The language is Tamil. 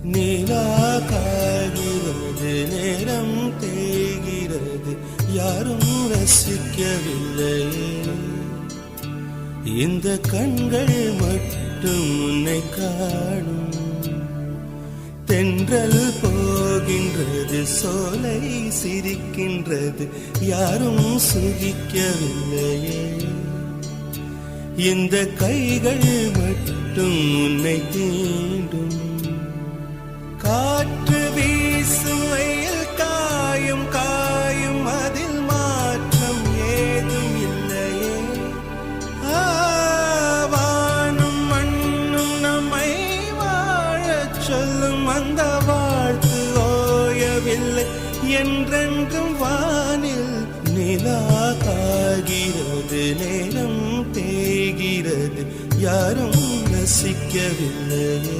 நிலா காய்கிறது, நேரம் தேய்கிறது, யாரும் ரசிக்கவில்லையே. இந்த கண்கள் மட்டும் உன்னை காணும். தென்றல் போகின்றது, சோலை சிரிக்கின்றது, யாரும் சுகிக்கவில்லையே. இந்த கைகள் மட்டும் உன்னை தீண்டும். காற்று வீசும் வெயில் காயும் காயும், அதில் மாற்றம் ஏதும் இல்லையே. வானும் மண்ணும் நம்மை வாழச் சொல்லும், அந்த வாழ்த்து ஓயவில்லை என்றென்றும் வானில். நிலா காய்கிறது, நேரம் தேய்கிறது, யாரும் ரசிக்கவில்லையே.